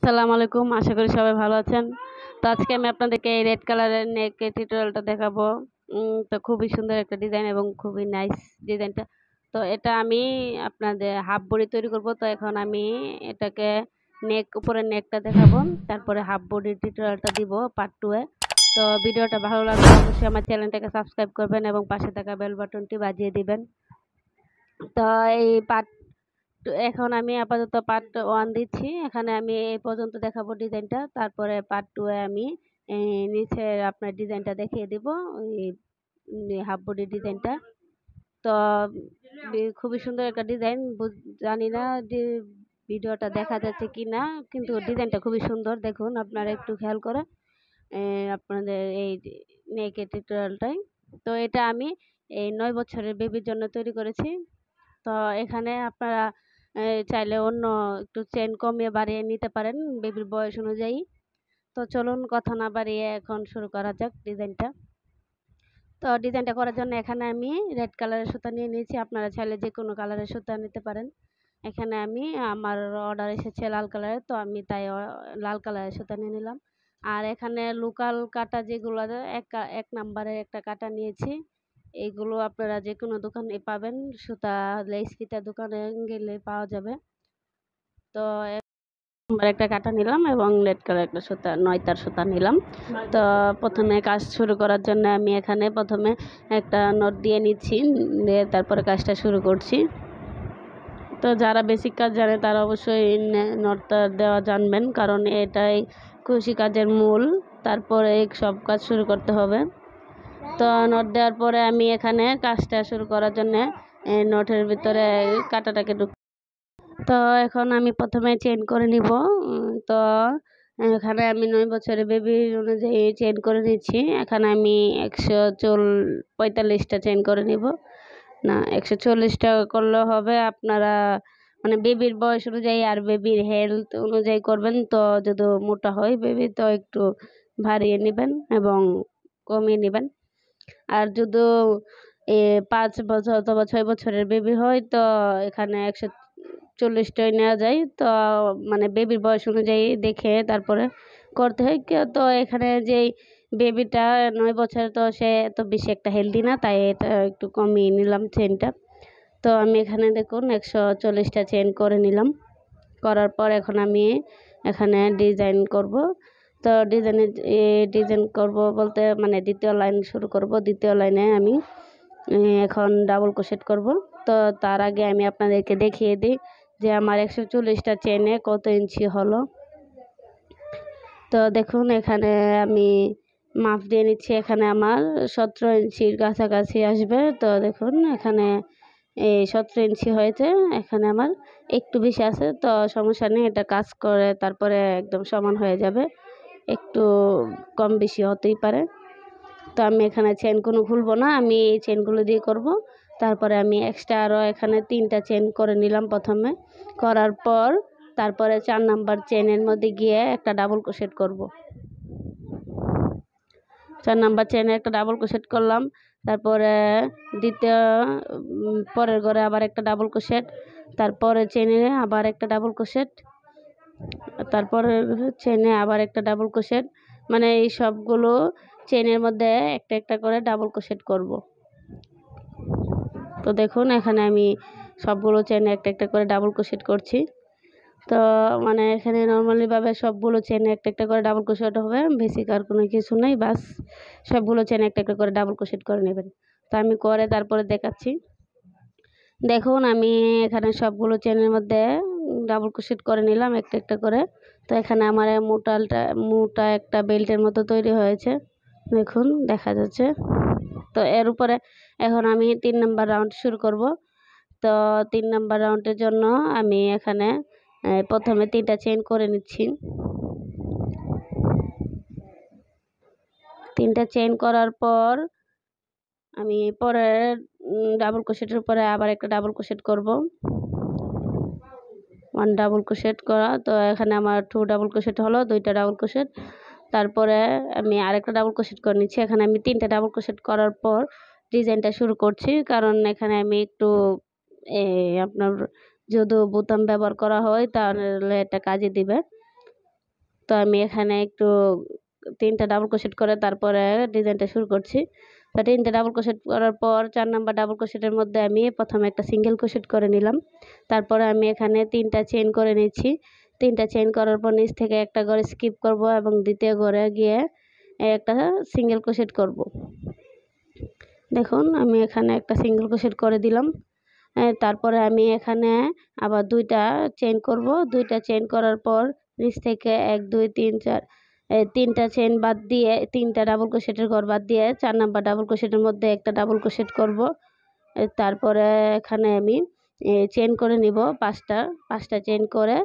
আসসালামু আলাইকুম, আশা করি সবাই ভালো আছেন। তো আজকে আমি আপনাদেরকে এই রেড কালারের নেক টিউটোরিয়ালটা দেখাবো। তো খুবই সুন্দর একটা ডিজাইন এবং খুবই নাইস ডিজাইনটা। তো এটা আমি আপনাদের হাফ বডি তৈরি করব। তো এখন আমি এটাকে উপরের নেকটা দেখাবো, তারপরে হাফ বডির টিউটোরিয়ালটা দিব পার্ট 2 এ। তো ভিডিওটা ভালো লাগলে অবশ্যই আমার চ্যানেলটাকে সাবস্ক্রাইব করবেন এবং পাশে থাকা বেল বাটনটি বাজিয়ে দিবেন। তো এই পার্ট তো এখন আমি আপাতত পার্ট 1 দিচ্ছি। এখানে আমি এই পর্যন্ত দেখাবো ডিজাইনটা। তারপরে পার্ট 2 এ আমি নিচে আপনার ডিজাইনটা দেখিয়ে দিব, ওই হাফ বডি ডিজাইনটা। তো খুবই সুন্দর একটা ডিজাইন। জানি না যে ভিডিওটা দেখা যাচ্ছে কি না, কিন্তু ডিজাইনটা খুবই সুন্দর। দেখুন আপনারা একটু খেয়াল করে আপনাদের এই নেকের টিউটোরিয়ালটাই। তো এটা আমি এই 9 বছরের বেবির জন্য তৈরি করেছি। তো এখানে আপনারা চাইলে অন্য একটু চেন কমিয়ে বাড়িয়ে নিতে পারেন বেবির বয়স অনুযায়ী। তো চলুন কথা না বাড়িয়ে এখন শুরু করা যাক ডিজাইনটা। তো ডিজাইনটা করার জন্য এখানে আমি রেড কালারের সুতা নিয়ে নিয়েছি। আপনারা চাইলে যে কোনো কালারের সুতা নিতে পারেন। এখানে আমি আমার অর্ডার এসেছে লাল কালারের, তো আমি তাই লাল কালারের সুতা নিয়ে নিলাম। আর এখানে লোকাল কাটা যেগুলো এক নাম্বারের একটা কাটা নিয়েছি। এইগুলো আপনারা যে কোনো দোকানে পাবেন, সুতা লেস ফিতার দোকানে গেলে পাওয়া যাবে। তো নাম্বার একটা কাটা নিলাম এবং রেড কালার একটা সুতা 9 তার সুতা নিলাম। তো প্রথমে কাজ শুরু করার জন্য আমি এখানে প্রথমে একটা নট দিয়ে নিচ্ছি, দিয়ে তারপরে কাজটা শুরু করছি। তো যারা বেসিক কাজ জানে তারা অবশ্যই নটটা দেওয়া জানবেন, কারণ এটাই কৃষি কাজের মূল। তারপরে সব কাজ শুরু করতে হবে। তো নট দেওয়ার পরে আমি এখানে কাজটা শুরু করার জন্য নটের ভিতরে কাঁটাটাকে তো এখন আমি প্রথমে চেন করে নিব। তো এখানে আমি 9 বছরের বেবির অনুযায়ী চেন করে নিচ্ছি। এখানে আমি 145টা চেন করে নিব, না 140টা করলে হবে। আপনারা মানে বেবির বয়স অনুযায়ী আর বেবির হেলথ অনুযায়ী করবেন। তো যদি মোটা হয় বেবি তো একটু বাড়িয়ে নেবেন এবং কমিয়ে নেবেন। আর যদি 5 বছর অথবা 6 বছরের বেবি হয় তো এখানে 140টাই নেওয়া যায়। তো মানে বেবির বয়স অনুযায়ী দেখে তারপরে করতে হয়। তো এখানে যেই বেবিটা 9 বছর, তো সে এত বেশি একটা হেলদি না, তাই এটা একটু কমিয়ে নিলাম চেনটা। তো আমি এখানে দেখুন 140টা চেন করে নিলাম। করার পর এখন আমি এখানে ডিজাইন করব। তো ডিজাইন করব বলতে মানে দ্বিতীয় লাইন শুরু করব। দ্বিতীয় লাইনে আমি এখন ডাবল ক্রোশেট করব। তো তার আগে আমি আপনাদেরকে দেখিয়ে দিই যে আমার 140টা চেনে কত ইঞ্চি হলো। তো দেখুন এখানে আমি মাপ দিয়ে নিচ্ছি। এখানে আমার 17 ইঞ্চির কাছাকাছি আসবে। তো দেখুন এখানে এই 17 ইঞ্চি হয়েছে। এখানে আমার একটু বেশি আছে, তো সমস্যা নেই, এটা কাজ করে তারপরে একদম সমান হয়ে যাবে। একটু কম বেশি হতেই পারে। তো আমি এখানে চেন কোনো খুলবো না, আমি এই চেনগুলো দিয়ে করব। তারপরে আমি এক্সট্রা আরও এখানে 3টা চেন করে নিলাম প্রথমে। করার পর তারপরে 4 নাম্বার চেনের মধ্যে গিয়ে একটা ডাবল ক্রোশেট করব। 4 নাম্বার চেনে একটা ডাবল ক্রোশেট করলাম। তারপরে দ্বিতীয় পরের ঘরে আবার একটা ডাবল ক্রোশেট, তারপরে চেনে আবার একটা ডাবল ক্রোশেট, তারপরে চেনে আবার একটা ডাবল ক্রোশেট। মানে এই সবগুলো চেনের মধ্যে একটা একটা করে ডাবল ক্রোশেট করব। তো দেখুন এখানে আমি সবগুলো চেনে একটা একটা করে ডাবল ক্রোশেট করছি। তো মানে এখানে নর্মালিভাবে সবগুলো চেনে একটা একটা করে ডাবল ক্রোশেট হবে, বেসিক আর কোনো কিছু নেই। বাস সবগুলো চেনে একটা একটা করে ডাবল ক্রোশেট করে নেবেন। তো আমি করে তারপরে দেখাচ্ছি। দেখুন আমি এখানে সবগুলো চেনের মধ্যে ডাবল ক্রোশেট করে নিলাম একটা একটা করে। তো এখানে আমার মোটা একটা বেল্টের মতো তৈরি হয়েছে, দেখুন দেখা যাচ্ছে। তো এর উপরে এখন আমি 3 নাম্বার রাউন্ড শুরু করব। তো 3 নাম্বার রাউন্ডের জন্য আমি এখানে প্রথমে 3টা চেন করে নিচ্ছি। 3টা চেন করার পর আমি পরের ডাবল ক্রোশেটের উপরে আবার একটা ডাবল ক্রোশেট করব। 1 ডাবল ক্রোশেট করা। তো এখানে আমার 2 ডাবল ক্রোশেট হলো, 2টা ডাবল ক্রোশেট। তারপরে আমি আরেকটা ডাবল ক্রোশেট করে নিচ্ছি। এখানে আমি 3টা ডাবল ক্রোশেট করার পর ডিজাইনটা শুরু করছি, কারণ এখানে আমি একটু আপনার যদি বোতাম ব্যবহার করা হয় তাহলে এটা কাজে দিবে। তো আমি এখানে একটু 3টা ডাবল ক্রোশেট করে তারপরে ডিজাইনটা শুরু করছি। তো 3টা ডাবল ক্রোশেট করার পর 4 নাম্বার ডাবল ক্রোশেটের মধ্যে আমি প্রথমে একটা সিঙ্গেল ক্রোশেট করে নিলাম। তারপরে আমি এখানে 3টা চেইন করে নিচ্ছি। 3টা চেইন করার পর নিচ থেকে একটা ঘর স্কিপ করব এবং দ্বিতীয় ঘরে গিয়ে একটা সিঙ্গেল ক্রোশেট করব। দেখুন আমি এখানে একটা সিঙ্গেল ক্রোশেট করে দিলাম। তারপরে আমি এখানে আবার 2টা চেইন করব। 2টা চেইন করার পর নিচ থেকে 1 2 3 4 3টা চেইন বাদ দিয়ে 3টা ডাবল ক্রোশেটের ঘর বাদ দিয়ে 4 নাম্বার ডাবল ক্রোশেটের মধ্যে একটা ডাবল ক্রোশেট করব। তারপরে এখানে আমি চেইন করে নিব 5টা চেইন করে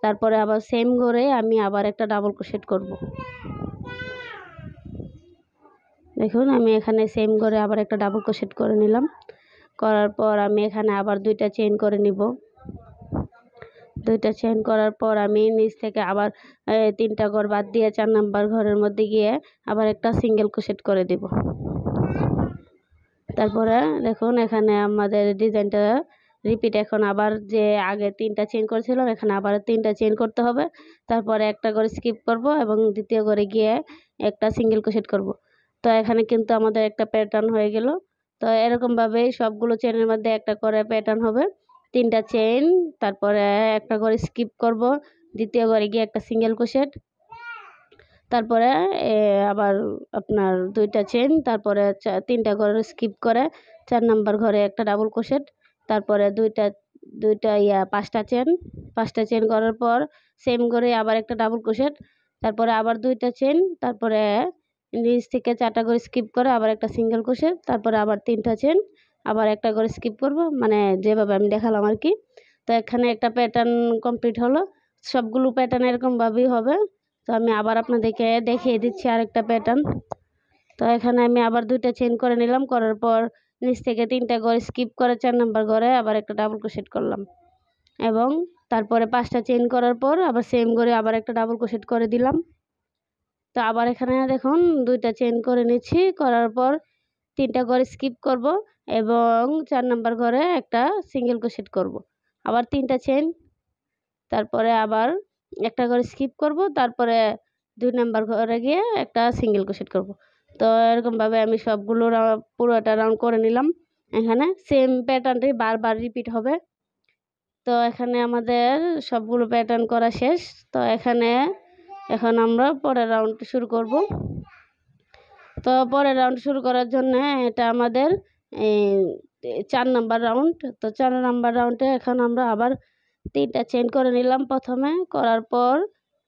তারপরে আবার সেম ঘরে আমি আবার একটা ডাবল ক্রোশেট করব। দেখুন আমি এখানে সেম ঘরে আবার একটা ডাবল ক্রোশেট করে নিলাম। করার পর আমি এখানে আবার 2টা চেইন করে নিব। 2টা চেইন করার পর আমি নিচ থেকে আবার 3টা ঘর বাদ দিয়ে 4 নাম্বার ঘরের মধ্যে গিয়ে আবার একটা সিঙ্গেল ক্রোশেট করে দিব। তারপরে দেখুন এখানে আমাদের ডিজাইনটা রিপিট। এখন আবার যে আগে 3টা চেইন করেছিলাম এখানে আবার 3টা চেইন করতে হবে। তারপরে একটা করে স্কিপ করব এবং দ্বিতীয় ঘরে গিয়ে একটা সিঙ্গেল ক্রোশেট করব। তো এখানে কিন্তু আমাদের একটা প্যাটার্ন হয়ে গেল। তো এরকমভাবেই সবগুলো চেইনের মধ্যে একটা করে প্যাটার্ন হবে। 3টা চেইন তারপরে একটা করে স্কিপ করব, দ্বিতীয় ঘরে গিয়ে একটা সিঙ্গেল ক্রোশেট, তারপরে আবার আপনার 2টা চেইন, তারপরে 3টা ঘরে স্কিপ করে 4 নাম্বার ঘরে একটা ডাবল ক্রোশেট, তারপরে 5টা চেইন। 5টা চেইন করার পর সেম ঘরে আবার একটা ডাবল ক্রোশেট, তারপরে আবার 2টা চেইন, তারপরে নিচ থেকে 4টা করে স্কিপ করে আবার একটা সিঙ্গেল ক্রোশেট, তারপরে আবার 3টা চেইন, আবার একটা করে স্কিপ করব, মানে যেভাবে আমি দেখালাম আর কি। তো এখানে একটা প্যাটার্ন কমপ্লিট হলো। সবগুলো প্যাটার্ন এরকমভাবেই হবে। তো আমি আবার আপনাদেরকে দেখিয়ে দিচ্ছি আরেকটা প্যাটার্ন। তো এখানে আমি আবার 2টা চেইন করে নিলাম। করার পর নিচ থেকে 3টা ঘর স্কিপ করে 4 নাম্বার ঘরে আবার একটা ডাবল ক্রোশেট করলাম এবং তারপরে 5টা চেইন করার পর আবার সেম ঘরে আবার একটা ডাবল ক্রোশেট করে দিলাম। তো আবার এখানে দেখুন 2টা চেইন করে নিচ্ছি। করার পর 3টা ঘর স্কিপ করব এবং 4 নাম্বার ঘরে একটা সিঙ্গেল ক্রোশেট করব। আবার 3টা চেইন, তারপরে আবার একটা করে স্কিপ করব, তারপরে 2 নাম্বার ঘরে গিয়ে একটা সিঙ্গেল ক্রোশেট করব। তো এরকমভাবে আমি সবগুলো পুরোটা রাউন্ড করে নিলাম। এখানে সেম প্যাটার্নটি বারবার রিপিট হবে। তো এখানে আমাদের সবগুলো প্যাটার্ন করা শেষ। তো এখন আমরা পরের রাউন্ড শুরু করব। তো পরের রাউন্ড শুরু করার জন্য এটা আমাদের 4 নাম্বার রাউন্ড। তো 4 নাম্বার রাউন্ডে এখন আমরা আবার 3টা চেইন করে নিলাম প্রথমে। করার পর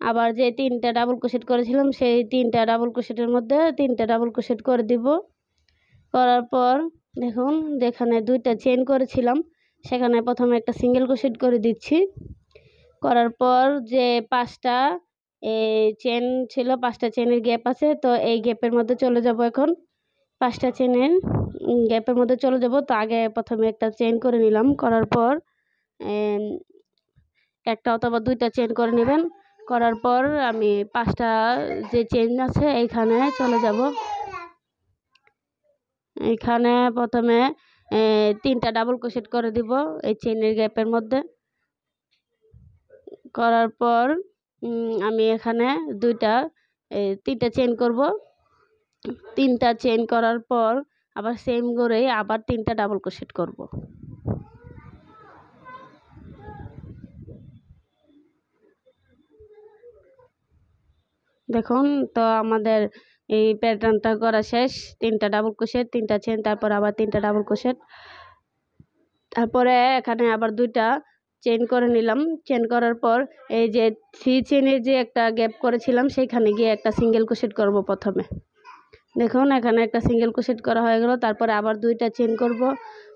আবার যে 3টা ডাবল ক্রোশেট করেছিলাম সেই 3টা ডাবল ক্রোশেটের মধ্যে 3টা ডাবল ক্রোশেট করে দিব। করার পর দেখুন যেখানে 2টা চেইন করেছিলাম সেখানে প্রথমে একটা সিঙ্গেল ক্রোশেট করে দিচ্ছি। করার পর যে 5টা চেইন ছিল, 5টা চেইনের গ্যাপ আছে, তো এই গ্যাপের মধ্যে চলে যাব। এখন 5টা চেইনের গ্যাপের মধ্যে চলে যাব। তো আগে প্রথমে একটা চেইন করে নিলাম। করার পর একটা অথবা 2টা চেইন করে নেবেন। করার পর আমি 5টা যে চেইন আছে এইখানে চলে যাব। এইখানে প্রথমে 3টা ডাবল ক্রোশেট করে দিব এই চেইনের গ্যাপের মধ্যে। করার পর আমি এখানে 3টা চেইন করব। 3টা চেইন করার পর আবার সেম করে আবার 3টা ডাবল ক্রোশেট করব। দেখুন তো আমাদের এই প্যাটার্নটা করা শেষ। 3টা ডাবল ক্রোশেট, 3টা চেইন, তারপর আবার 3টা ডাবল ক্রোশেট, তারপরে এখানে আবার 2টা চেইন করে নিলাম। চেইন করার পর এই যে 3 চেইনের যে একটা গ্যাপ করেছিলাম সেখানে গিয়ে একটা সিঙ্গেল ক্রোশেট করব প্রথমে। দেখুন এখানে একটা সিঙ্গেল ক্রোশেট করা হয়ে গেল। তারপরে আবার 2টা চেইন করব,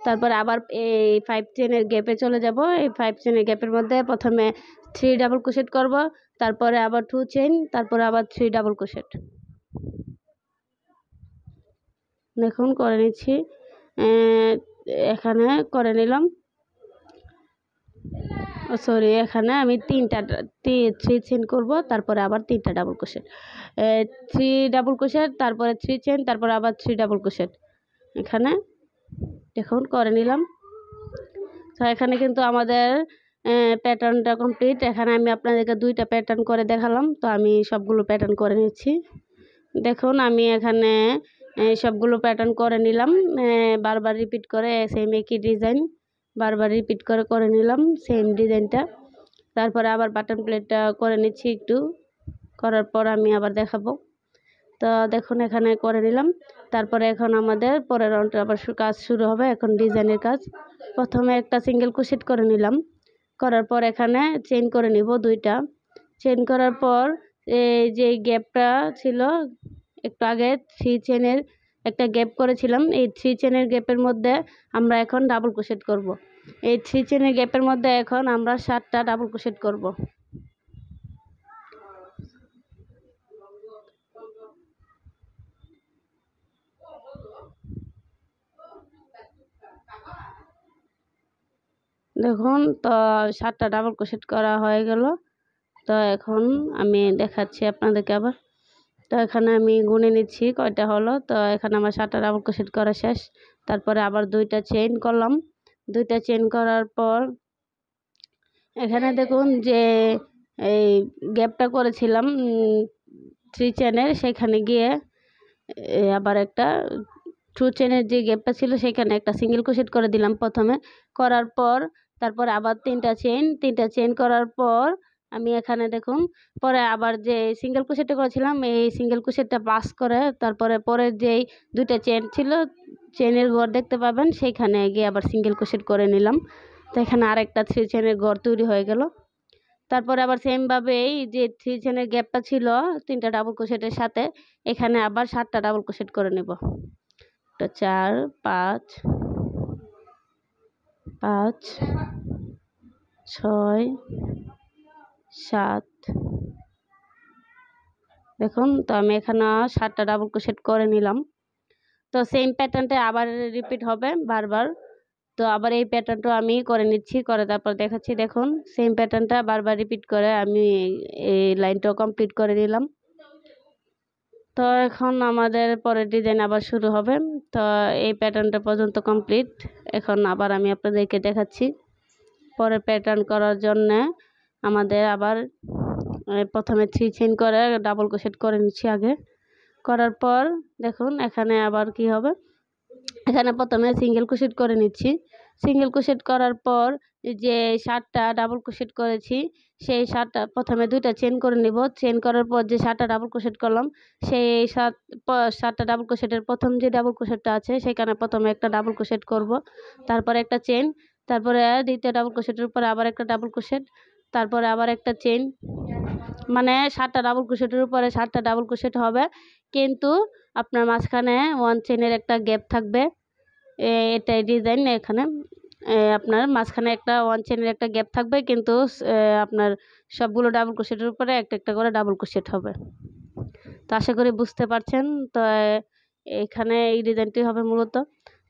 তারপরে আবার এই 5 চেইনের গ্যাপে চলে যাব। এই 5 চেইনের গ্যাপের মধ্যে প্রথমে 3 ডাবল ক্রোশেট করব, তারপরে আবার 2 চেইন, তারপরে আবার 3 ডাবল ক্রোশেট। দেখুন করে নিচ্ছি। এখানে করে নিলাম। সরি, এখানে আমি 3 চেইন করব, তারপরে আবার 3টা ডাবল ক্রোশেট, 3 ডাবল ক্রোশেট, তারপরে 3 চেইন, তারপরে আবার 3 ডাবল ক্রোশেট। এখানে দেখুন করে নিলাম। তো এখানে কিন্তু আমাদের প্যাটার্নটা কমপ্লিট। এখানে আমি আপনাদেরকে 2টা প্যাটার্ন করে দেখালাম, তো আমি সবগুলো প্যাটার্ন করে নিচ্ছি। দেখুন আমি এখানে সবগুলো প্যাটার্ন করে নিলাম, বারবার রিপিট করে সেম একই ডিজাইন বারবার রিপিট করে করে নিলাম সেম ডিজাইনটা। তারপরে আবার বাটন প্লেটটা করে নিচ্ছি একটু, করার পর আমি আবার দেখাবো। তো দেখুন এখানে করে নিলাম। তারপরে এখন আমাদের পরের রাউন্ডে আবার কাজ শুরু হবে। এখন ডিজাইনের কাজ। প্রথমে একটা সিঙ্গেল ক্রোশেট করে নিলাম, করার পর এখানে চেইন করে নিব 2টা। চেইন করার পর এই যে গ্যাপটা ছিল একটু আগে 3 চেনের একটা গ্যাপ করেছিলাম, এই 3 চেনের গ্যাপের মধ্যে আমরা এখন ডাবল ক্রোশেট করব। এই 3 চেনের গ্যাপের মধ্যে এখন আমরা 7টা ডাবল ক্রোশেট করব। দেখুন তো 7টা ডাবল ক্রোশেট করা হয়ে গেল। তো এখন আমি দেখাচ্ছি আপনাদেরকে আবার। তো এখানে আমি গুনে নিচ্ছি কয়টা হলো। তো এখানে আমার 7টা ডাবল ক্রোশেট করা শেষ। তারপরে আবার 2টা চেইন করলাম। 2টা চেইন করার পর এখানে দেখুন যে এই গ্যাপটা করেছিলাম 3 চেনের, সেখানে গিয়ে আবার একটা 2 চেনের যে গ্যাপটা ছিল সেখানে একটা সিঙ্গেল ক্রোশেট করে দিলাম প্রথমে। করার পর তারপরে আবার 3টা চেইন করার পর আমি এখানে দেখুন পরে আবার যে সিঙ্গেল ক্রোশেটটা করেছিলাম এই সিঙ্গেল ক্রোশেটটা পাস করে তারপরে পরের যেই 2টা চেইন ছিল, চেইনের ঘর দেখতে পাবেন, সেইখানে গিয়ে আবার সিঙ্গেল ক্রোশেট করে নিলাম। তো এখানে আরেকটা 3 চেইনের ঘর তৈরি হয়ে গেল। তারপরে আবার সেমভাবেই যে 3 চেইনের গ্যাপটা ছিল 3টা ডাবল ক্রোশেটের সাথে এখানে আবার 7টা ডাবল ক্রোশেট করে নেব। তো 4 5 5 6 7। দেখুন তো আমি এখানে 7টা ডাবল ক্রোশেট করে নিলাম। তো সেম প্যাটার্নটা আবার রিপিট হবে বারবার। তো আবার এই প্যাটার্নটা আমি করে নিচ্ছি, করে তারপর দেখাচ্ছি। দেখুন সেম প্যাটার্নটা বারবার রিপিট করে আমি এই লাইনটাও কমপ্লিট করে নিলাম। তো এখন আমাদের পরের ডিজাইন আবার শুরু হবে। তো এই প্যাটার্নটা পর্যন্ত কমপ্লিট। এখন আবার আমি আপনাদেরকে দেখাচ্ছি। পরের প্যাটার্ন করার জন্য আমাদের আবার প্রথমে 3 চেইন করে ডাবল ক্রোশেট করে নিচ্ছি আগে। করার পর দেখুন এখানে আবার কি হবে, এখানে প্রথমে সিঙ্গেল ক্রোশেট করে নিচ্ছি। সিঙ্গেল ক্রোশেট করার পর যে 7টা ডাবল ক্রোশেট করেছি সেই 7টা প্রথমে 2টা চেইন করে নিব। চেইন করার পর যে 7টা ডাবল ক্রোশেট করলাম সেই 7টা ডাবল ক্রোশেটের প্রথম যে ডাবল ক্রোশেটটা আছে সেখানে প্রথমে একটা ডাবল ক্রোশেট করব, তারপরে একটা চেইন, তারপরে দ্বিতীয় ডাবল ক্রোশেটের উপরে আবার একটা ডাবল ক্রোশেট, তারপরে আবার একটা চেইন। মানে 7টা ডাবল ক্রোশেটের উপরে 7টা ডাবল ক্রোশেট হবে, কিন্তু আপনার মাঝখানে 1 চেইনের একটা গ্যাপ থাকবে। এটাই ডিজাইন। এখানে আপনার মাঝখানে একটা 1 চেইনের একটা গ্যাপ থাকবে, কিন্তু আপনার সবগুলো ডাবল ক্রোশেটের উপরে একটা একটা করে ডাবল ক্রোশেট হবে। তো আশা করি বুঝতে পারছেন। তো এখানে এই ডিজাইনটি হবে মূলত।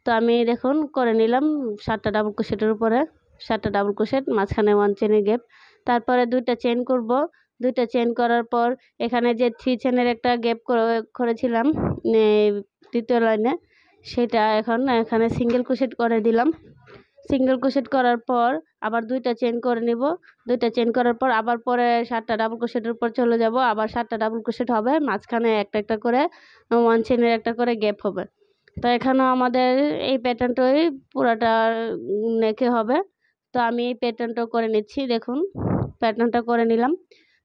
তো আমি দেখুন করে নিলাম 7টা ডাবল ক্রোশেটের উপরে 7টা ডাবল ক্রোশেট, মাঝখানে 1 চেইনের গ্যাপ, তারপরে 2টা চেইন করব। 2টা চেইন করার পর এখানে যে 3 চেইনের একটা গ্যাপ করেছিলাম দ্বিতীয় লাইনে, সেটা এখন এখানে সিঙ্গেল ক্রোশেট করে দিলাম। সিঙ্গেল ক্রোশেট করার পর আবার 2টা চেইন করে নিব। 2টা চেইন করার পর আবার পরে 7টা ডাবল ক্রোশেটের উপর চলে যাব। আবার 7টা ডাবল ক্রোশেট হবে, মাঝখানে একটা একটা করে 1 চেইনের একটা করে গ্যাপ হবে। তো এখানেও আমাদের এই প্যাটার্নটাই পুরোটা নেকে হবে। তো আমি এই প্যাটার্নটাও করে নিচ্ছি। দেখুন প্যাটার্নটা করে নিলাম।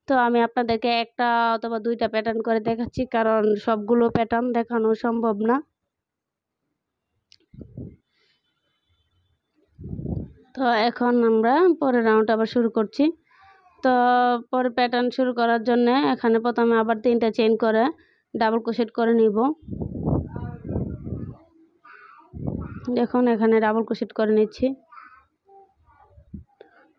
তো আমি আপনাদেরকে একটা অথবা 2টা প্যাটার্ন করে দেখাচ্ছি, কারণ সবগুলো প্যাটার্ন দেখানো সম্ভব না। তো এখন আমরা পরের রাউন্ড আবার শুরু করছি। তো পরের প্যাটার্ন শুরু করার জন্য এখানে প্রথমে আবার 3টা চেইন করে ডাবল ক্রোশেট করে নিব। দেখুন এখানে ডাবল ক্রোশেট করে নিচ্ছি।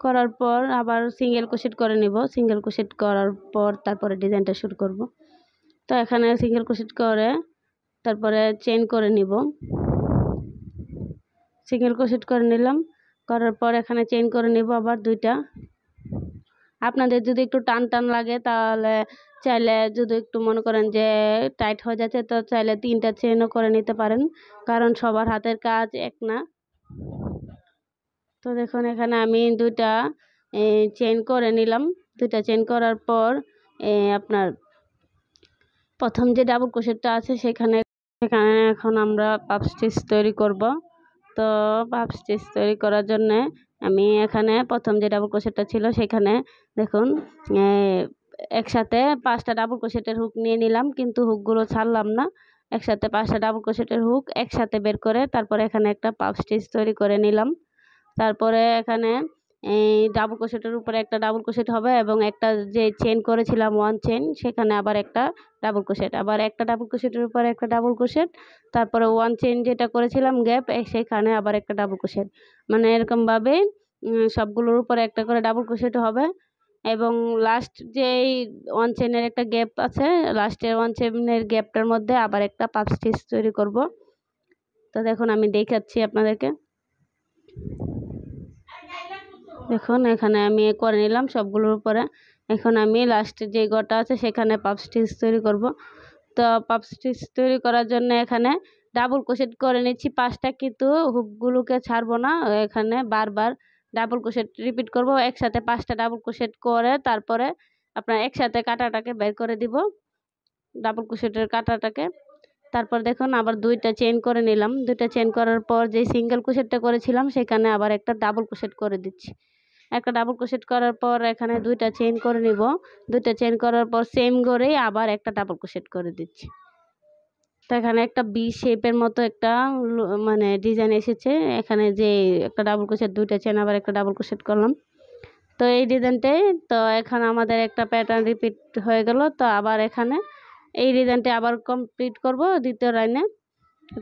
করার পর আবার সিঙ্গেল ক্রোশেট করে নিব। সিঙ্গেল ক্রোশেট করার পর তারপরে ডিজাইনটা শুরু করব। তো এখানে সিঙ্গেল ক্রোশেট করে তারপরে চেইন করে নিব। সিঙ্গেল ক্রোশেট করে নিলাম, করার পর এখানে চেইন করে নিব আবার 2টা। আপনাদের যদি একটু টান টান লাগে তাহলে চাইলে, যদি একটু মনে করেন যে টাইট হয়ে যাচ্ছে, তো চাইলে 3টা চেইনও করে নিতে পারেন, কারণ সবার হাতের কাজ এক না। তো দেখুন এখানে আমি 2টা চেইন করে নিলাম। দুইটা চেইন করার পর আপনার প্রথম যে ডাবল ক্রোশেটটা আছে সেখানে এখন আমরা পাফ স্টিচ তৈরি করব। তো পাফ স্টিচ তৈরি করার জন্য আমি এখানে প্রথম যে ডাবল ক্রোশেটটা ছিল সেখানে দেখুন একসাথে 5টা ডাবল ক্রোশেটের হুক নিয়ে নিলাম, কিন্তু হুকগুলো ছাড়লাম না। একসাথে 5টা ডাবল ক্রোশেটের হুক একসাথে বের করে তারপরে এখানে একটা পাফ স্টিচ তৈরি করে নিলাম। তারপরে এখানে এই ডাবল ক্রোশেটের উপরে একটা ডাবল ক্রোশেট হবে এবং একটা যে চেন করেছিলাম 1 চেন, সেখানে আবার একটা ডাবল ক্রোশেট, আবার একটা ডাবল ক্রোশেটের উপরে একটা ডাবল ক্রোশেট, তারপরে 1 চেন যেটা করেছিলাম গ্যাপ সেখানে আবার একটা ডাবল ক্রোশেট, মানে এরকমভাবে সবগুলোর উপরে একটা করে ডাবল ক্রোশেট হবে। এবং লাস্ট যেই 1 চেনের একটা গ্যাপ আছে, লাস্টের 1 চেনের গ্যাপটার মধ্যে আবার একটা পাফ স্টিচ তৈরি করব। তো দেখুন আমি দেখাচ্ছি আপনাদেরকে। দেখুন এখানে আমি করে নিলাম সবগুলোর উপরে। এখন আমি লাস্টে যে গোটা আছে সেখানে পাফ স্টিচ তৈরি করব। তো পাফ স্টিচ তৈরি করার জন্য এখানে ডাবল ক্রোশেট করে নিচ্ছি 5টা, কিন্তু হুকগুলোকে ছাড়বো না, এখানে বারবার ডাবল ক্রোশেট রিপিট করব। একসাথে 5টা ডাবল ক্রোশেট করে তারপরে আপনার একসাথে কাঁটাটাকে বের করে দিব, ডাবল ক্রোশেটের কাঁটাটাকে। তারপর দেখুন আবার 2টা চেইন করে নিলাম। 2টা চেইন করার পর যে সিঙ্গেল ক্রোশেটটা করেছিলাম সেখানে আবার একটা ডাবল ক্রোশেট করে দিচ্ছি। একটা ডাবল ক্রোশেট করার পর এখানে 2টা চেইন করে নিব। 2টা চেইন করার পর সেম করেই আবার একটা ডাবল ক্রোশেট করে দিচ্ছি। তো এখানে একটা বি শেপের মতো একটা মানে ডিজাইন এসেছে। এখানে যে একটা ডাবল ক্রোশেট, 2টা চেইন, আবার একটা ডাবল ক্রোশেট করলাম। তো এই ডিজাইনটাই তো এখন আমাদের একটা প্যাটার্ন রিপিট হয়ে গেল। তো আবার এখানে এই ডিজাইনটা আবার কমপ্লিট করব দ্বিতীয় লাইনে।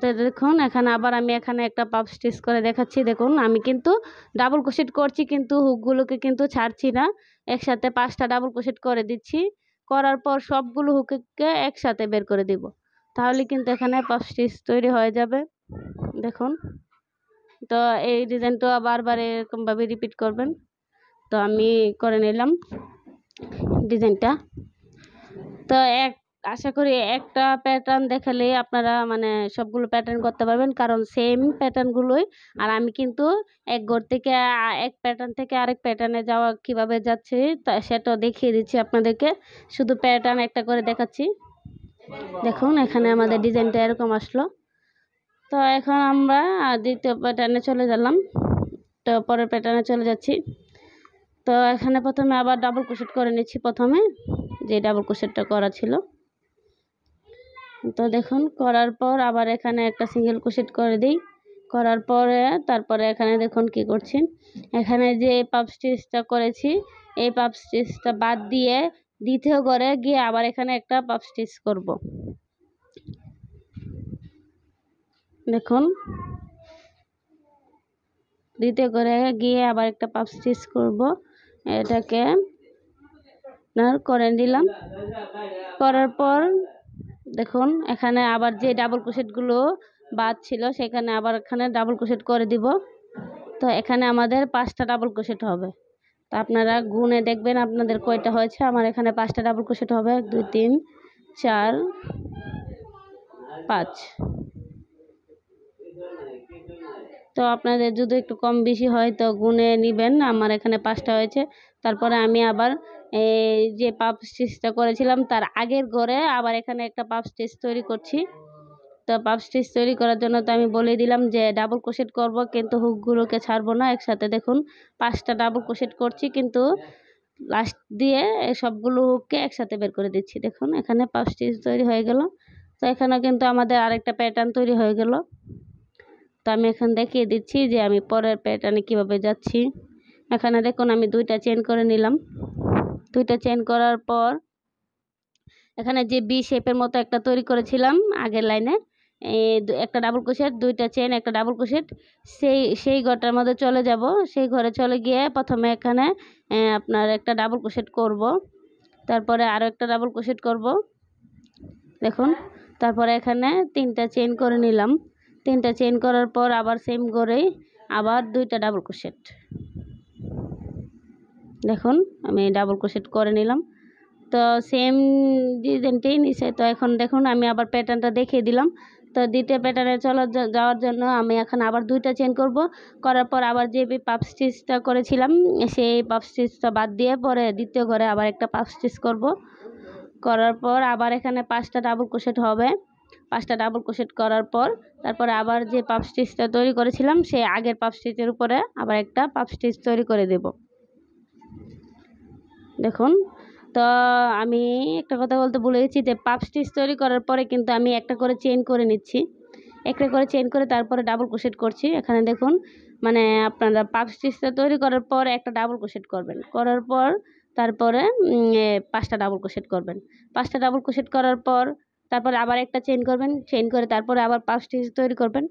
তো দেখুন এখানে আবার আমি এখানে একটা পাফ স্টিচ করে দেখাচ্ছি। দেখুন আমি কিন্তু ডাবল ক্রোশেট করছি, কিন্তু হুকগুলোকে কিন্তু ছাড়ছি না, একসাথে 5টা ডাবল ক্রোশেট করে দিচ্ছি। করার পর সবগুলো হুককে একসাথে বের করে দিব, তাহলে কিন্তু এখানে পাফ স্টিচ তৈরি হয়ে যাবে। দেখুন তো এই ডিজাইনটা বারবার এরকমভাবে রিপিট করবেন। তো আমি করে নিলাম ডিজাইনটা। তো আশা করি একটা প্যাটার্ন দেখালে আপনারা মানে সবগুলো প্যাটার্ন করতে পারবেন, কারণ সেম প্যাটার্নগুলোই। আর আমি কিন্তু এক ঘর থেকে এক প্যাটার্ন থেকে আরেক প্যাটার্নে যাওয়া কিভাবে যাচ্ছে তা সেটা দেখিয়ে দিচ্ছি আপনাদেরকে, শুধু প্যাটার্ন একটা করে দেখাচ্ছি। দেখুন এখানে আমাদের ডিজাইনটা এরকম আসলো। তো এখন আমরা দ্বিতীয় প্যাটার্নে চলে গেলাম। তো পরের প্যাটার্নে চলে যাচ্ছি। তো এখানে প্রথমে আবার ডাবল ক্রোশেট করে নিচ্ছি, প্রথমে যে ডাবল ক্রোশেটটা করা ছিল। তো দেখুন করার পর আবার এখানে একটা সিঙ্গেল ক্রোশেট করে দিই। করার পরে তারপরে এখানে দেখুন কি করছি, এখানে যে পাফ স্টিচটা করেছি এই পাফ স্টিচটা বাদ দিয়ে দ্বিতীয় ঘরে গিয়ে আবার এখানে একটা পাফ স্টিচ করব। দেখুন দ্বিতীয় ঘরে গিয়ে আবার একটা পাফ স্টিচ করব, এটাকে করে দিলাম। করার পর দেখুন এখানে আবার যে ডাবল ক্রোশেটগুলো বাদ ছিল সেখানে আবার এখানে ডাবল ক্রোশেট করে দিব। তো এখানে আমাদের 5টা ডাবল ক্রোশেট হবে। তো আপনারা গুনে দেখবেন আপনাদের কয়টা হয়েছে। আমার এখানে 5টা ডাবল ক্রোশেট হবে, 1 2 3 4 5। তো আপনাদের যদি একটু কম বেশি হয় তো গুনে নেবেন। আমার এখানে 5টা হয়েছে। তারপরে আমি আবার এই যে পাফ স্টিচটা করেছিলাম তার আগের ঘরে আবার এখানে একটা পাফ স্টিচ তৈরি করছি। তো পাফ স্টিচ তৈরি করার জন্য তো আমি বলে দিলাম যে ডাবল ক্রোশেট করব, কিন্তু হুকগুলোকে ছাড়বো না একসাথে। দেখুন 5টা ডাবল ক্রোশেট করছি, কিন্তু লাস্ট দিয়ে সবগুলো হুককে একসাথে বের করে দিচ্ছি। দেখুন এখানে পাফ স্টিচ তৈরি হয়ে গেল। তো এখানে কিন্তু আমাদের আরেকটা প্যাটার্ন তৈরি হয়ে গেল। তো আমি এখন দেখিয়ে দিচ্ছি যে আমি পরের প্যাটার্নে কিভাবে যাচ্ছি। এখানে দেখুন আমি 2টা চেইন করে নিলাম। 2টা চেইন করার পর এখানে যে বি শেপের মতো একটা তৈরি করেছিলাম আগের লাইনে, একটা ডাবল ক্রোশেট, 2টা চেইন, একটা ডাবল ক্রোশেট, সেই ঘরটার মধ্যে চলে যাব। সেই ঘরে চলে গিয়ে প্রথমে এখানে আপনার একটা ডাবল ক্রোশেট করব, তারপরে আরও একটা ডাবল ক্রোশেট করব। দেখুন তারপরে এখানে 3টা চেইন করে নিলাম। 3টা চেইন করার পর আবার সেম করেই আবার 2টা ডাবল ক্রোশেট। দেখুন আমি ডাবল ক্রোশেট করে নিলাম। তো সেম ডিজাইনটাই নিচে। তো এখন দেখুন আমি আবার প্যাটার্নটা দেখিয়ে দিলাম। তো দ্বিতীয় প্যাটার্নে যাওয়ার জন্য আমি এখন আবার 2টা চেন করব। করার পর আবার যে পাফ স্টিচটা করেছিলাম সেই পাফ স্টিচটা বাদ দিয়ে পরে দ্বিতীয় ঘরে আবার একটা পাফ স্টিচ করব। করার পর আবার এখানে 5টা ডাবল ক্রোশেট হবে। 5টা ডাবল ক্রোশেট করার পর তারপরে আবার যে পাফ স্টিচটা তৈরি করেছিলাম সেই আগের পাফ স্টিচের উপরে আবার একটা পাফ স্টিচ তৈরি করে দেব। দেখুন, তো আমি একটা কথা বলতে ভুলে গেছি যে পাফ স্টিচ তৈরি করার পরে কিন্তু আমি একটা করে চেইন করে নিচ্ছি। একটা করে চেইন করে তারপরে ডাবল ক্রোশেট করছি। এখানে দেখুন, মানে আপনারা পাফ স্টিচটা তৈরি করার পর একটা ডাবল ক্রোশেট করবেন, করার পর তারপরে 5টা ডাবল ক্রোশেট করবেন। 5টা ডাবল ক্রোশেট করার পর তারপরে আবার একটা চেইন করবেন, চেইন করে তারপরে আবার পাফ স্টিচ তৈরি করবেন।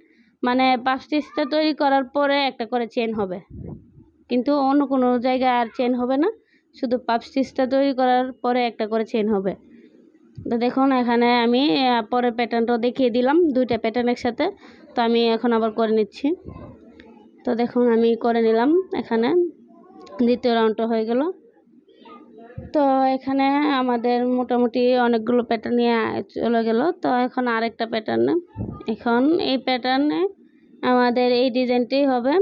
মানে পাফ স্টিচটা তৈরি করার পরে একটা করে চেইন হবে, কিন্তু অন্য কোনো জায়গায় আর চেইন হবে না, শুধু পাফ স্টিচটা তৈরি করার পরে একটা করে চেইন হবে। তো দেখুন, এখানে আমি পরের প্যাটার্নটাও দেখিয়ে দিলাম 2টা প্যাটার্ন একসাথে। তো আমি এখন আবার করে নিচ্ছি। তো দেখুন, আমি করে নিলাম। এখানে দ্বিতীয় রাউন্ডটা হয়ে গেল। তো এখানে আমাদের মোটামুটি অনেকগুলো প্যাটার্ন নিয়ে চলে গেল। তো এখন আরেকটা প্যাটার্নে, এখন এই প্যাটার্নে আমাদের এই ডিজাইনটাই হবে।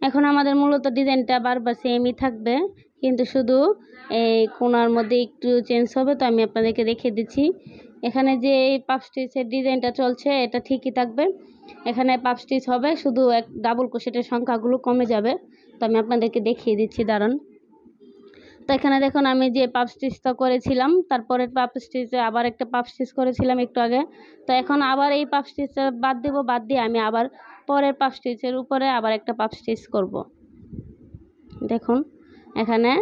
এখন আমাদের মূলত ডিজাইনটা বারবার সেমই থাকবে, কিন্তু শুধু এই কোণার মধ্যে একটু চেঞ্জ হবে। তো আমি আপনাদেরকে দেখিয়ে দিচ্ছি। এখানে যে এই পাফ স্টিচের ডিজাইনটা চলছে এটা ঠিকই থাকবে। এখানে পাফ স্টিচ হবে, শুধু ডাবল ক্রোশেটের সংখ্যাগুলো কমে যাবে। তো আমি আপনাদেরকে দেখিয়ে দিচ্ছি, দাঁড়ান। তো এখানে দেখুন, আমি যে পাফ স্টিচটা করেছিলাম তারপরে পাফ স্টিচে আবার একটা পাফ স্টিচ করেছিলাম একটু আগে। তো এখন আবার এই পাফ স্টিচটা বাদ দেব, বাদ দিয়ে আমি আবার পরের পাফ স্টিচের উপরে আবার একটা পাফ স্টিচ করব। দেখুন, এখানে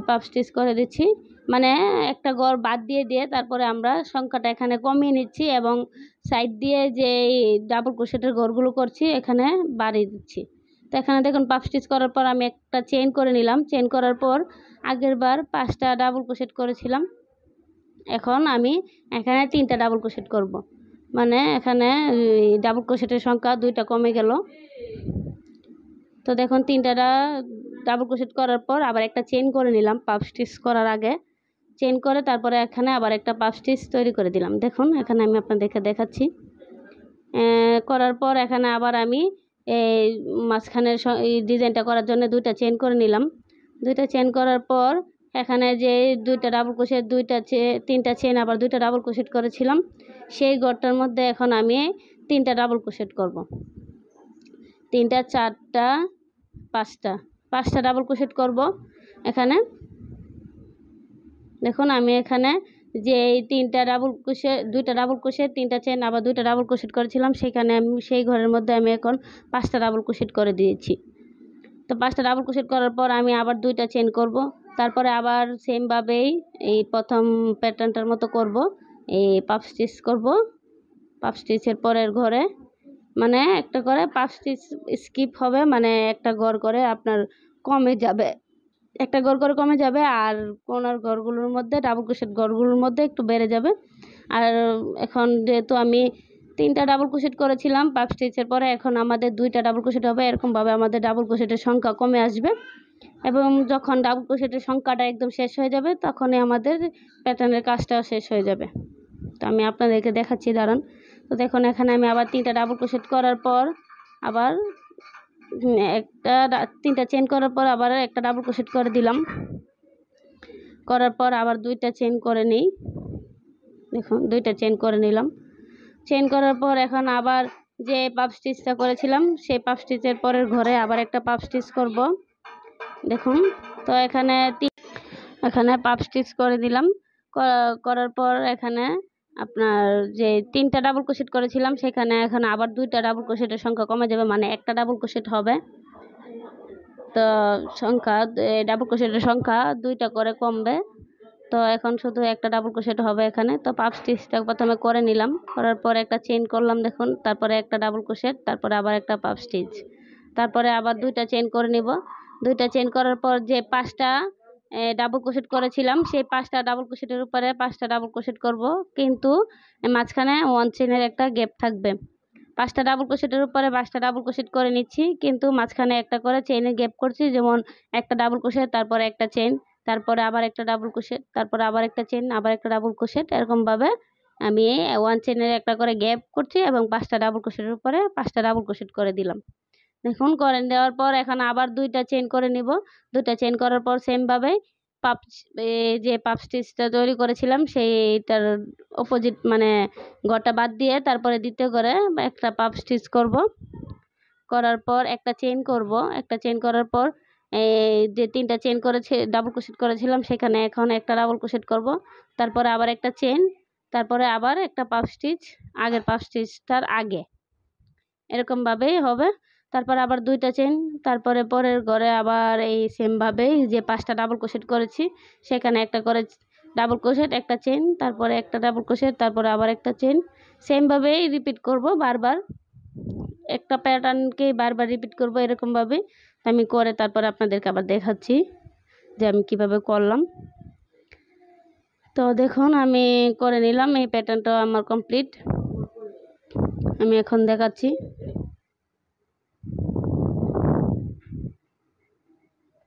পাফ স্টিচ করে দিচ্ছি, মানে একটা ঘর বাদ দিয়ে দিয়ে তারপরে আমরা সংখ্যাটা এখানে কমিয়ে নিচ্ছি এবং সাইড দিয়ে যে ডাবল ক্রোশেটের ঘরগুলো করছি এখানে বাড়িয়ে দিচ্ছি। তো এখানে দেখুন, পাফ স্টিচ করার পর আমি একটা চেইন করে নিলাম। চেইন করার পর আগের বার 5টা ডাবল ক্রোশেট করেছিলাম, এখন আমি এখানে 3টা ডাবল ক্রোশেট করব। মানে এখানে ডাবল ক্রোশেটের সংখ্যা 2টা কমে গেল। তো দেখুন, 3টা ডাবল ক্রোশেট করার পর আবার একটা চেইন করে নিলাম পাফ স্টিচ করার আগে। চেইন করে তারপরে এখানে আবার একটা পাফ স্টিচ তৈরি করে দিলাম। দেখুন, এখানে আমি আপনাদেরকে দেখাচ্ছি। করার পর এখানে আবার আমি এই মাঝখানের এই ডিজাইনটা করার জন্য 2টা চেইন করে নিলাম। 2টা চেইন করার পর এখানে যে 2টা ডাবল ক্রোশেট 3টা চেইন আবার 2টা ডাবল ক্রোশেট করেছিলাম সেই ঘরটার মধ্যে এখন আমি 3টা ডাবল ক্রোশেট করব। 3টা, 4টা, 5টা ডাবল ক্রোশেট করব। এখানে দেখুন, আমি এখানে যে এই 2টা ডাবল ক্রোশেট 3টা চেন আবার 2টা ডাবল ক্রোশেট করেছিলাম সেখানে আমি সেই ঘরের মধ্যে আমি এখন 5টা ডাবল ক্রোশেট করে দিয়েছি। তো 5টা ডাবল ক্রোশেট করার পর আমি আবার 2টা চেন করব। তারপরে আবার সেমভাবেই এই প্রথম প্যাটার্নটার মতো করব, এই পাফ স্টিচ করব। পাফ স্টিচের পরের ঘরে মানে একটা করে পাফ স্টিচ স্কিপ হবে, মানে একটা ঘর করে আপনার কমে যাবে, একটা ঘর করে কমে যাবে আর কোনার ঘরগুলোর মধ্যে ডাবল ক্রোশেট ঘরগুলোর মধ্যে একটু বেড়ে যাবে। আর এখন যেহেতু আমি 3টা ডাবল ক্রোশেট করেছিলাম পাফ স্টিচের পরে, এখন আমাদের 2টা ডাবল ক্রোশেট হবে। এরকমভাবে আমাদের ডাবল ক্রোশেটের সংখ্যা কমে আসবে এবং যখন ডাবল ক্রোশেটের সংখ্যাটা একদম শেষ হয়ে যাবে তখনই আমাদের প্যাটার্নের কাজটাও শেষ হয়ে যাবে। তো আমি আপনাদেরকে দেখাচ্ছি, দাঁড়ান। তো দেখুন, এখানে আমি আবার 3টা ডাবল ক্রোশেট করার পর আবার 3টা চেইন করার পর আবার একটা ডাবল ক্রোশেট করে দিলাম। করার পর আবার 2টা চেইন করে নিই। দেখুন, 2টা চেইন করে নিলাম। চেইন করার পর এখন আবার যে পাফ স্টিচটা করেছিলাম সেই পাফ স্টিচের পরের ঘরে আবার একটা পাফ স্টিচ করব। দেখুন, তো এখানে পাফ স্টিচ করে দিলাম। করার পর এখানে আপনার যে 3টা ডাবল ক্রোশেট করেছিলাম সেখানে এখন আবার 2টা ডাবল ক্রোশেটের সংখ্যা কমে যাবে, মানে একটা ডাবল ক্রোশেট হবে। তো ডাবল ক্রোশেটের সংখ্যা 2টা করে কমবে। তো এখন শুধু একটা ডাবল ক্রোশেট হবে এখানে। তো পাফ স্টিচটা প্রথমে করে নিলাম, করার পর একটা চেইন করলাম দেখুন, তারপরে একটা ডাবল ক্রোশেট, তারপরে আবার একটা পাফ স্টিচ, তারপরে আবার 2টা চেইন করে নিব। 2টা চেইন করার পর যে 5টা ডাবল ক্রোশেট করেছিলাম সেই 5টা ডাবল ক্রোশেটের উপরে 5টা ডাবল ক্রোশেট করব, কিন্তু মাঝখানে 1 চেইনের একটা গ্যাপ থাকবে। 5টা ডাবল ক্রোশেটের উপরে 5টা ডাবল ক্রোশেট করে নিচ্ছি, কিন্তু মাঝখানে একটা করে চেইনের গ্যাপ করছি, যেমন একটা ডাবল ক্রোশেট, তারপরে একটা চেইন, তারপরে আবার একটা ডাবল ক্রোশেট, তারপরে আবার একটা চেইন, আবার একটা ডাবল ক্রোশেট, এরকমভাবে আমি ওয়ান চেনের একটা করে গ্যাপ করছি এবং 5টা ডাবল ক্রোশেটের উপরে 5টা ডাবল ক্রোশেট করে দিলাম। দেখুন করে দেওয়ার পর এখন আবার 2টা চেন করে নিব। 2টা চেন করার পর সেম ভাবে পাপ যে পাপ স্টিচটা তৈরি করেছিলাম সেইটার অপোজিট মানে ঘরটা বাদ দিয়ে তারপরে দ্বিতীয় করে একটা পাপ স্টিচ করব। করার পর একটা চেন করব। একটা চেন করার পর যে 3টা চেন করেছে ডাবল ক্রোশেট করেছিলাম সেখানে এখন একটা ডাবল ক্রোশেট করব। তারপরে আবার একটা চেন, তারপরে আবার একটা পাপ স্টিচ আগের পাপ স্টিচটার আগে, এরকম ভাবেই হবে। তারপর আবার 2টা চেন, তারপরে পরের ঘরে আবার এই সেম ভাবেই যে 5টা ডাবল ক্রোশেট করেছি সেখানে একটা করে ডাবল ক্রোশেট, একটা চেন, তারপরে একটা ডাবল ক্রোশেট, তারপরে আবার একটা চেন, সেম ভাবেই রিপিট করব বারবার। একটা প্যাটার্নকে বারবার রিপিট করব এরকম ভাবে। আমি করে তারপর আপনাদেরকে আবার দেখাচ্ছি যে আমি কিভাবে করলাম। তো দেখুন আমি করে নিলাম, এই প্যাটার্নটা আমার কমপ্লিট। আমি এখন দেখাচ্ছি।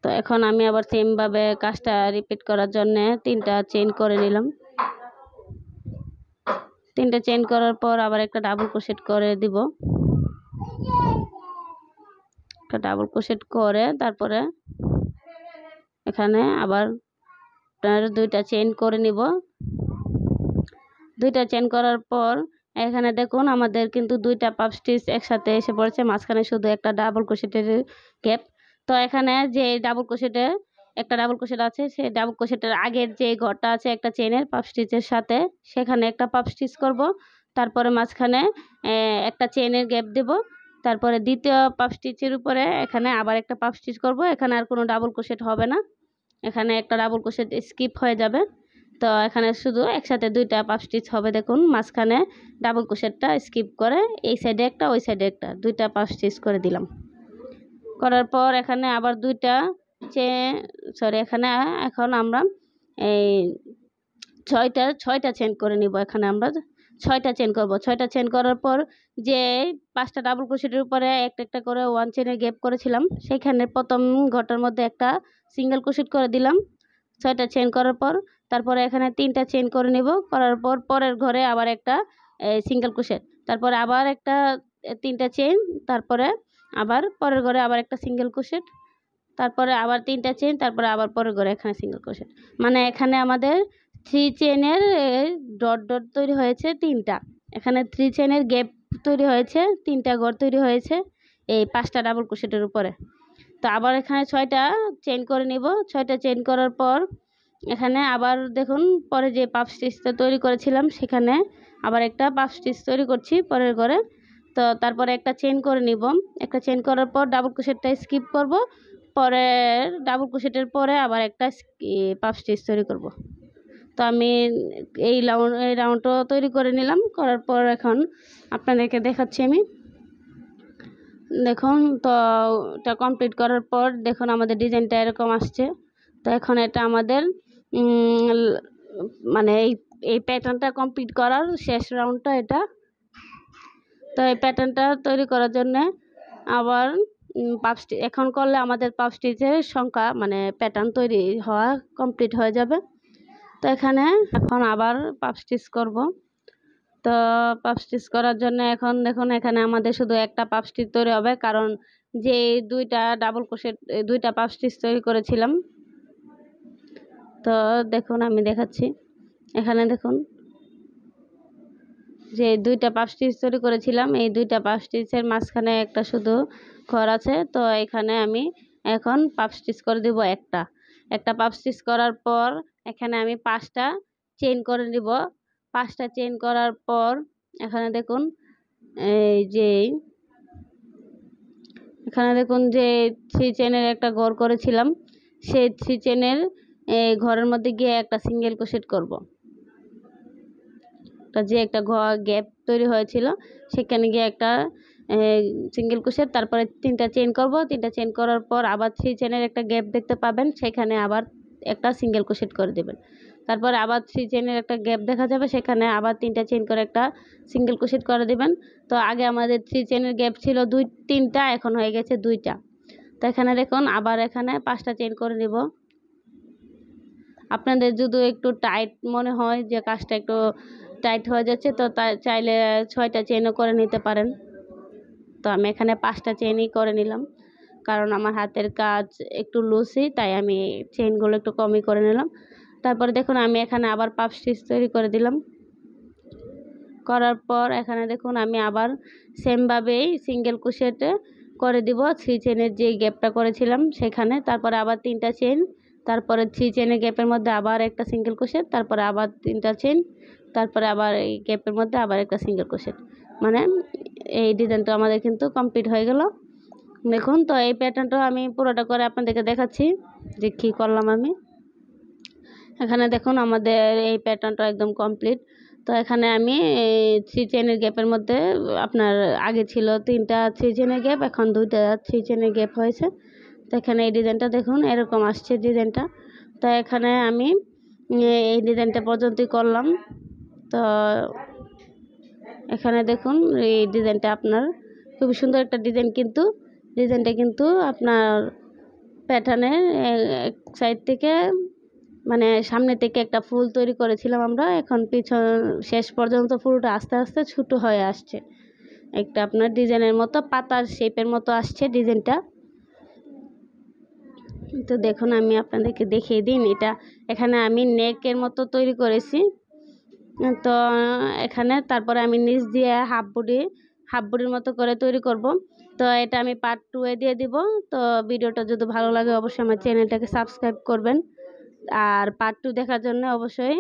তো এখন আমি আবার সেম ভাবে কাজটা রিপিট করার জন্য 3টা চেইন করে নিলাম। 3টা চেইন করার পর আবার একটা ডাবল ক্রোশেট করে দিব। একটা ডাবল ক্রোশেট করে তারপরে এখানে আবার 2টা চেইন করে নিব। 2টা চেইন করার পর এখানে দেখুন আমাদের কিন্তু 2টা পাপ স্টিচ একসাথে এসে পড়েছে, মাঝখানে শুধু একটা ডাবল ক্রোশেটের গ্যাপ। তো এখানে যে ডাবল ক্রোশেটে একটা ডাবল ক্রোশেট আছে, সেই ডাবল ক্রোশেটের আগের যে ঘরটা আছে একটা চেনের পাপ স্টিচের সাথে, সেখানে একটা পাপ স্টিচ করব। তারপরে মাঝখানে একটা চেনের গ্যাপ দেব। তারপরে দ্বিতীয় পাপ স্টিচের উপরে এখানে আবার একটা পাপ স্টিচ করব। এখানে আর কোনো ডাবল ক্রোশেট হবে না, এখানে একটা ডাবল ক্রোশেট স্কিপ হয়ে যাবে। তো এখানে শুধু একসাথে 2টা পাপ স্টিচ হবে। দেখুন মাঝখানে ডাবল ক্রোশেটটা স্কিপ করে এই সাইডে একটা ওই সাইডে একটা 2টা পাপ স্টিচ করে দিলাম। করার পর এখানে আবার 2টা এখানে এখন আমরা এই 6টা চেন করে নিব। এখানে আমরা 6টা চেন করব। 6টা চেন করার পর যে 5টা ডাবল ক্রোশেটের উপরে একটা একটা করে ওয়ান চেনের গ্যাপ করেছিলাম সেখানে প্রথম ঘরটার মধ্যে একটা সিঙ্গেল ক্রোশেট করে দিলাম। 6টা চেন করার পর তারপরে এখানে 3টা চেন করে নিব। করার পর পরের ঘরে আবার একটা সিঙ্গেল ক্রোশেট, তারপরে আবার একটা 3টা চেন, তারপরে আবার পরের ঘরে আবার একটা সিঙ্গেল ক্রোশেট, তারপরে আবার 3টা চেন, তারপরে আবার পরের ঘরে এখানে সিঙ্গেল ক্রোশেট। মানে এখানে আমাদের 3 চেনের ডট ডট তৈরি হয়েছে 3টা। এখানে 3 চেনের গ্যাপ তৈরি হয়েছে, 3টা ঘর তৈরি হয়েছে এই 5টা ডাবল ক্রোশেটের উপরে। তো আবার এখানে 6টা চেন করে নিব। 6টা চেন করার পর এখানে আবার দেখুন পরে যে পাপ স্টিচটা তৈরি করেছিলাম সেখানে আবার একটা পাপ স্টিচ তৈরি করছি পরের ঘরে। তো তারপরে একটা চেন করে নিব। একটা চেন করার পর ডাবল ক্রোশেটটা স্কিপ করব, পরে ডাবল ক্রোশেটের পরে আবার একটা পাপ স্টিচ তৈরি করব। তো আমি এই রাউন্ডটা তৈরি করে নিলাম। করার পর এখন আপনাদেরকে দেখাচ্ছি আমি। দেখুন তো এটা কমপ্লিট করার পর দেখুন আমাদের ডিজাইনটা এরকম আসছে। তো এখন এটা আমাদের মানে এই প্যাটার্নটা কমপ্লিট করার শেষ রাউন্ডটা এটা। তো এই প্যাটার্নটা তৈরি করার জন্য আবার পাপ স্টিচ এখন করলে আমাদের পাপ স্টিচের সংখ্যা মানে প্যাটার্ন তৈরি হওয়া কমপ্লিট হয়ে যাবে। তো এখানে এখন আবার পাপ স্টিচ করব। তো পাপ স্টিচ করার জন্য এখন দেখুন এখানে আমাদের শুধু একটা পাপ স্টিচ তৈরি হবে, কারণ যে 2টা ডাবল ক্রোশেট 2টা পাপ স্টিচ তৈরি করেছিলাম। তো দেখুন আমি দেখাচ্ছি। এখানে দেখুন যে 2টা পাপ স্টিচ তৈরি করেছিলাম, এই 2টা পাপ স্টিচের মাঝখানে একটা শুধু ঘর আছে। তো এখানে আমি এখন পাপ স্টিচ করে দিব একটা পাপ স্টিচ করার পর এখানে আমি 5টা চেইন করে দিব। 5টা চেইন করার পর এখানে দেখুন এই যে এখানে দেখুন যে 3 চেনের একটা ঘর করেছিলাম, সেই 3 চেনের ঘরের মধ্যে গিয়ে একটা সিঙ্গেল ক্রোশেট করব। যে একটা গ্যাপ তৈরি হয়েছিল সেখানে গিয়ে একটা সিঙ্গেল ক্রোশেট, তারপরে 3টা চেইন করব। 3টা চেইন করার পর আবার 3 চেনের একটা গ্যাপ দেখতে পাবেন, সেখানে আবার একটা সিঙ্গেল ক্রোশেট করে দেবেন। তারপর আবার 3 চেনের একটা গ্যাপ দেখা যাবে, সেখানে আবার 3টা চেইন করে একটা সিঙ্গেল ক্রোশেট করে দিবেন। তো আগে আমাদের 3 চেনের গ্যাপ ছিল 3টা, এখন হয়ে গেছে 2টা। তো এখানে দেখুন আবার এখানে 5টা চেইন করে নিব। আপনাদের যদি একটু টাইট মনে হয় যে কাজটা একটু টাইট হয়ে যাচ্ছে, তো চাইলে 6টা চেইনও করে নিতে পারেন। তো আমি এখানে 5টা চেইনই করে নিলাম, কারণ আমার হাতের কাজ একটু লুজই, তাই আমি চেইনগুলো একটু কমই করে নিলাম। তারপরে দেখুন আমি এখানে আবার পাফ স্টিচ তৈরি করে দিলাম। করার পর এখানে দেখুন আমি আবার সেমভাবেই সিঙ্গেল ক্রোশেটে করে দিব 3 চেইনের যে গ্যাপটা করেছিলাম সেখানে। তারপরে আবার 3টা চেইন, তারপরে 3 চেইনের গ্যাপের মধ্যে আবার একটা সিঙ্গেল ক্রোশেট, তারপরে আবার 3টা চেইন, তারপরে আবার এই গ্যাপের মধ্যে আবার একটা সিঙ্গেল ক্রোশেট। মানে এই ডিজাইনটা আমাদের কিন্তু কমপ্লিট হয়ে গেল। দেখুন, তো এই প্যাটার্নটা আমি পুরোটা করে আপনাদেরকে দেখাচ্ছি যে কী করলাম আমি। এখানে দেখুন আমাদের এই প্যাটার্নটা একদম কমপ্লিট। তো এখানে আমি 3 চেইনের গ্যাপের মধ্যে, আপনার আগে ছিল 3টা 3 চেইনের গ্যাপ, এখন 2টা 3 চেইনের গ্যাপ হয়েছে। তো এখানে এই ডিজাইনটা দেখুন এরকম আসছে ডিজাইনটা। তো এখানে আমি এই ডিজাইনটা পর্যন্তই করলাম। তো এখানে দেখুন এই ডিজাইনটা আপনার খুবই সুন্দর একটা ডিজাইন, কিন্তু ডিজাইনটা কিন্তু আপনার প্যাটার্নের এক সাইড থেকে, মানে সামনে থেকে একটা ফুল তৈরি করেছিলাম আমরা, এখন পিছন শেষ পর্যন্ত ফুলটা আস্তে আস্তে ছোটো হয়ে আসছে, একটা আপনার ডিজাইনের মতো পাতার শেপের মতো আসছে ডিজাইনটা। তো দেখুন আমি আপনাদেরকে দেখিয়ে দিন, এটা এখানে আমি নেকের মতো তৈরি করেছি। তো এখানে তারপরে আমি নিচ দিয়ে হাফ বডির মতো করে তৈরি করব। তো এটা আমি পার্ট 2-এ দিয়ে দিব। তো ভিডিওটা যদি ভালো লাগে অবশ্যই আমার চ্যানেলটাকে সাবস্ক্রাইব করবেন, আর পার্ট 2 দেখার জন্য অবশ্যই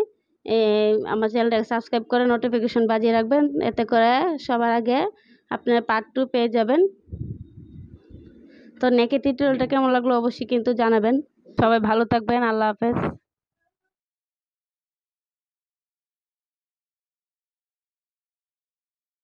আমার চ্যানেলটাকে সাবস্ক্রাইব করে নোটিফিকেশন বাজিয়ে রাখবেন, এতে করে সবার আগে আপনারা পার্ট 2 পেয়ে যাবেন। তো নেকের টিউটোরিয়ালটা কেমন লাগলো অবশ্যই কিন্তু জানাবেন। সবাই ভালো থাকবেন, আল্লাহ হাফেজ।